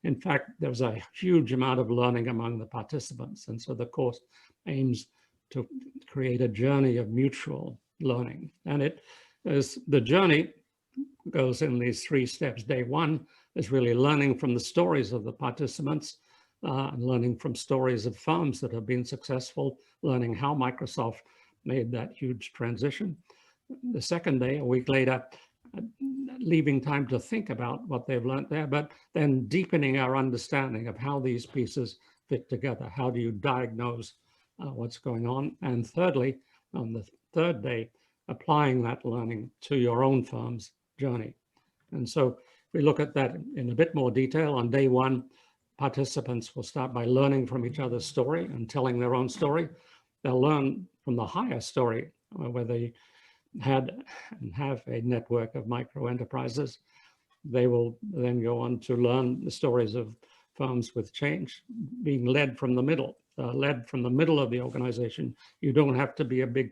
In fact, there was a huge amount of learning among the participants. And so the course aims to create a journey of mutual learning. And the journey goes in these 3 steps. Day 1 is really learning from the stories of the participants, and learning from stories of firms that have been successful, learning how Microsoft made that huge transition. The second day, a week later, leaving time to think about what they've learned there, but then deepening our understanding of how these pieces fit together. How do you diagnose what's going on? And thirdly, on the third day, applying that learning to your own firm's journey. And so we look at that in a bit more detail. On day 1, participants will start by learning from each other's story and telling their own story. They'll learn from the higher story, where they had and have a network of micro enterprises. They will then go on to learn the stories of firms with change, being led from the middle of the organization. You don't have to be a big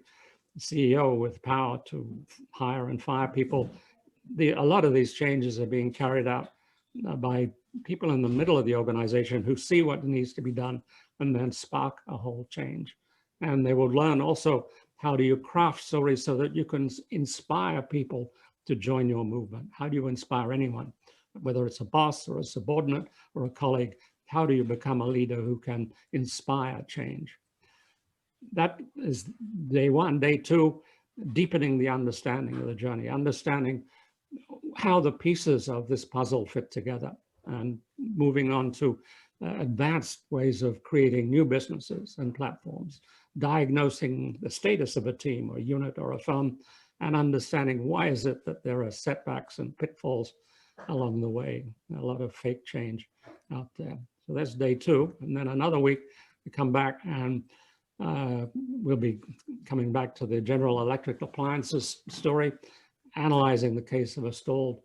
CEO with power to hire and fire people. A lot of these changes are being carried out by people in the middle of the organization who see what needs to be done and then spark a whole change. And they will learn also, how do you craft stories so that you can inspire people to join your movement? How do you inspire anyone, whether it's a boss or a subordinate or a colleague? How do you become a leader who can inspire change? That is day 1. Day 2, deepening the understanding of the journey, understanding how the pieces of this puzzle fit together, and moving on to advanced ways of creating new businesses and platforms, diagnosing the status of a team or a unit or a firm, and understanding why is it that there are setbacks and pitfalls along the way. A lot of fake change out there. So that's day 2. And then another week, we come back and we'll be coming back to the General Electric Appliances story, analyzing the case of a stalled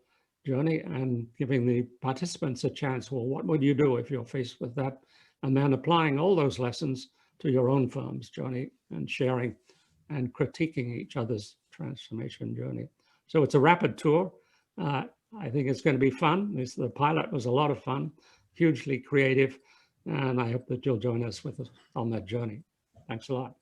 journey and giving the participants a chance. Well, what would you do if you're faced with that? And then applying all those lessons to your own firm's journey and sharing and critiquing each other's transformation journey. So it's a rapid tour. I think it's going to be fun. The pilot was a lot of fun, hugely creative, and I hope that you'll join us on that journey. Thanks a lot.